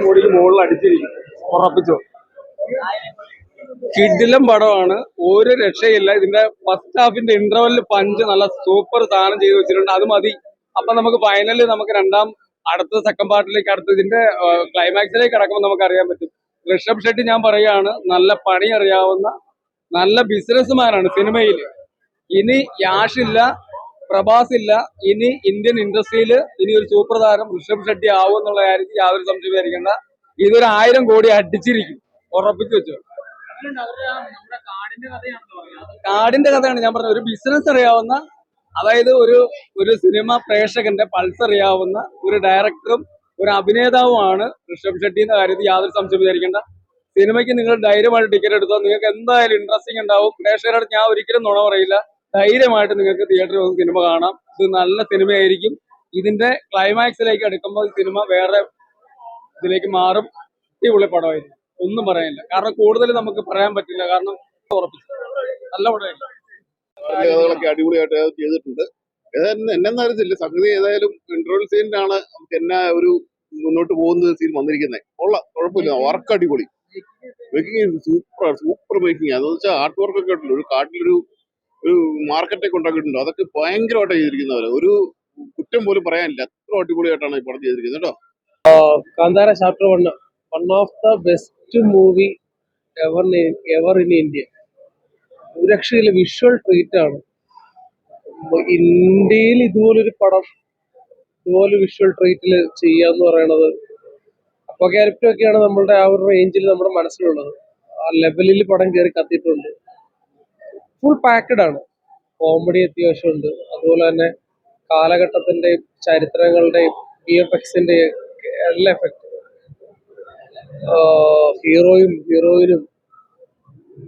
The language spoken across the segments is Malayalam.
കോടിക്ക് മുകളിൽ അടിച്ചിരിക്കും, ഉറപ്പിച്ചോ. കിഡിലം പടമാണ്, ഒരു രക്ഷയില്ല. ഇതിന്റെ ഫസ്റ്റ് ഹാഫിന്റെ ഇന്റർവെല്ലിൽ പഞ്ച് നല്ല സൂപ്പർ സാധനം ചെയ്ത് വെച്ചിട്ടുണ്ട്, അത് മതി. അപ്പൊ നമുക്ക് ഫൈനലിൽ നമുക്ക് അടുത്ത സെക്കൻഡ് പാർട്ടിലേക്ക് ഇതിന്റെ ക്ലൈമാക്സിലേക്ക് കടക്കുമ്പോൾ നമുക്ക് അറിയാൻ പറ്റും. ഋഷഭ് ഷെട്ടി ഞാൻ പറയുകയാണ്, നല്ല പണി അറിയാവുന്ന നല്ല ബിസിനസ്മാനാണ് സിനിമയിൽ. ഇനി യാഷ് ഇല്ല, പ്രഭാസ് ഇല്ല, ഇനി ഇന്ത്യൻ ഇൻഡസ്ട്രിയിൽ ഇനി ഒരു സൂപ്പർ താരം ഋഷഭ് ഷെട്ടി ആവും എന്നുള്ള കാര്യത്തിൽ യാതൊരു സംശയം വിചാരിക്കേണ്ട. ഇതൊരു 1000 കോടി അടിച്ചിരിക്കും, ഉറപ്പിച്ചു വെച്ചോ. കാടിന്റെ കഥയാണ് ഞാൻ പറഞ്ഞത്. ഒരു ബിസിനസ് അറിയാവുന്ന, അതായത് ഒരു സിനിമ പ്രേക്ഷകന്റെ പൾസ് അറിയാവുന്ന ഒരു ഡയറക്ടറും ഒരു അഭിനേതാവുമാണ് ഋഷഭ് ഷെട്ടി എന്ന കാര്യത്തിൽ യാതൊരു സംശയം വിചാരിക്കേണ്ട. സിനിമയ്ക്ക് നിങ്ങൾ ധൈര്യമായിട്ട് ടിക്കറ്റ് എടുത്താൽ നിങ്ങൾക്ക് എന്തായാലും ഇൻട്രസ്റ്റിംഗ് ഉണ്ടാവും. പ്രേക്ഷകരോട് ഞാൻ ഒരിക്കലും നുണ പറയില്ല. ധൈര്യമായിട്ട് നിങ്ങൾക്ക് തിയേറ്ററിൽ വന്ന് സിനിമ കാണാം. ഇത് നല്ല സിനിമയായിരിക്കും. ഇതിന്റെ ക്ലൈമാക്സിലേക്ക് അടുക്കുമ്പോൾ സിനിമ വേറെ ഇതിലേക്ക് മാറും. അടിപൊളി പടമായിരിക്കും, ഒന്നും പറയാനില്ല. കാരണം കൂടുതൽ നമുക്ക് പറയാൻ പറ്റില്ല, കാരണം ഉറപ്പിച്ചു നല്ല പടമായിരിക്കും. കഥകളൊക്കെ അടിപൊളിയായിട്ട് ചെയ്തിട്ടുണ്ട്. എന്നെന്ന് അറിയത്തില്ല, സംഗതി ഏതായാലും ഇന്റർവൽ സീനിലാണ് നമുക്ക് എന്നാ ഒരു മുന്നോട്ട് പോകുന്ന സീൻ വന്നിരിക്കുന്നത്. കുഴപ്പമില്ല, വർക്ക് അടിപൊളി, മേക്കിംഗ് സൂപ്പർ മേക്കിംഗ്. അതെന്ന് വെച്ചാൽ ആർട്ട് വർക്ക് ഒക്കെ ഉണ്ടല്ലോ, ഒരു കാട്ടിലൊരു മാർക്കറ്റൊക്കെ ഉണ്ടാക്കിയിട്ടുണ്ട്. അതൊക്കെ ഭയങ്കരമായിട്ടാണ് ചെയ്തിരിക്കുന്നവര്, ഒരു കുറ്റം പോലും പറയാനില്ല. അത്ര അടിപൊളിയായിട്ടാണ് ഈ പടം ചെയ്തിരിക്കുന്നത് കേട്ടോ. Kantara chapter 1 one of the best movie ever in India. ഒരു രക്ഷയില്ല, വിഷ്വൽ ട്രീറ്റ് ആണ്. ഇന്ത്യയിൽ ഇതുപോലൊരു പടം ഇതുപോലെ വിഷ്വൽ ട്രീറ്റിൽ ചെയ്യാന്ന് പറയണത്, അപ്പോകാലിപ്റ്റൊക്കെയാണ് നമ്മളുടെ ആ ഒരു റേഞ്ചിൽ നമ്മുടെ മനസ്സിലുള്ളത്. ആ ലെവലിൽ പടം കയറി കത്തിയിട്ടുണ്ട്. ഫുൾ പാക്കഡ് ആണ്. കോമഡി അത്യാവശ്യമുണ്ട്, അതുപോലെ തന്നെ കാലഘട്ടത്തിന്റെയും ചരിത്രങ്ങളുടെയും VFX-ന്റെ എല്ലാ എഫക്ട്, ഹീറോയിനും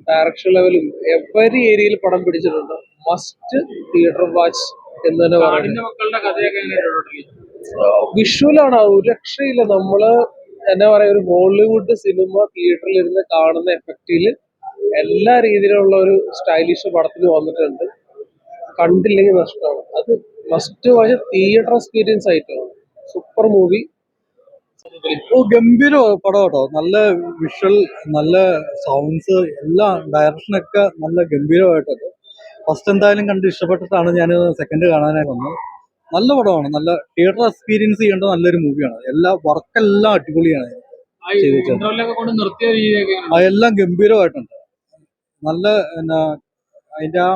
ഡയറക്ഷൻ ലെവലും എവരി ഏരിയയിൽ പടം പിടിച്ചിട്ടുണ്ട്. മസ്റ്റ് തിയേറ്റർ വാച്ച് എന്ന് തന്നെ പറയുന്നത്. വിഷ്വലാണ്, ഒരു രക്ഷയില്ല. നമ്മള് എന്താ പറയാ, ഒരു ഹോളിവുഡ് സിനിമ തിയേറ്ററിൽ ഇരുന്ന് കാണുന്ന എഫക്റ്റില് എല്ലാ രീതിയിലുള്ള ഒരു സ്റ്റൈലിഷ് പടത്തിൽ വന്നിട്ടുണ്ട്. കണ്ടില്ലെങ്കിൽ നഷ്ടമാണ്. അത് മസ്റ്റ് വാച്ച്, തിയേറ്റർ എക്സ്പീരിയൻസ് ആയിട്ടാണ്. Super movie. ഗംഭീര പടം കേട്ടോ. നല്ല വിഷ്വൽ, നല്ല സൗണ്ട്സ്, എല്ലാം ഡയറക്ഷനൊക്കെ നല്ല ഗംഭീരമായിട്ടുണ്ട്. ഫസ്റ്റ് എന്തായാലും കണ്ട് ഇഷ്ടപ്പെട്ടിട്ടാണ് ഞാൻ സെക്കൻഡ് കാണാനായി വന്നത്. നല്ല പടമാണ്, നല്ല തിയേറ്റർ എക്സ്പീരിയൻസ് ചെയ്യേണ്ട നല്ലൊരു മൂവിയാണ്. വർക്കെല്ലാം അടിപൊളിയാണ്. എല്ലാം ഗംഭീരമായിട്ടുണ്ട്. നല്ല അതിന്റെ ആ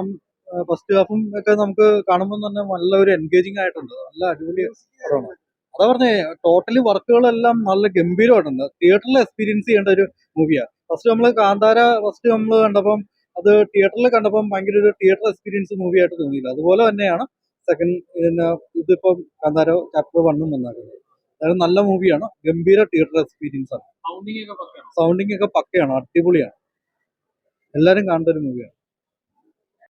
ഫസ്റ്റ് ഹാഫും ഒക്കെ നമുക്ക് കാണുമ്പോൾ തന്നെ നല്ലൊരു എൻഗേജിങ് ആയിട്ടുണ്ട്. നല്ല അടിപൊളി പടമാണ്. അതാ പറഞ്ഞേ, ടോട്ടലി വർക്കുകളെല്ലാം നല്ല ഗംഭീരമായിട്ടുണ്ട്. തിയേറ്ററിൽ എക്സ്പീരിയൻസ് ചെയ്യേണ്ട ഒരു മൂവിയാണ്. കാന്താര നമ്മൾ കണ്ടപ്പം അത് തിയേറ്ററിൽ കണ്ടപ്പം ഭയങ്കര ഒരു തിയേറ്റർ എക്സ്പീരിയൻസ് മൂവി ആയിട്ട് തോന്നിയില്ല. അതുപോലെ തന്നെയാണ് ഇതിപ്പം കാന്താര ചാപ്റ്റർ 1 വന്നിട്ടുള്ളത്. അതായത് നല്ല മൂവിയാണ്, ഗംഭീര തിയേറ്റർ എക്സ്പീരിയൻസ് ആണ്. സൗണ്ടിങ് ഒക്കെ പക്കയാണ്, അടിപൊളിയാണ്. എല്ലാവരും കാണേണ്ട ഒരു മൂവിയാണ്.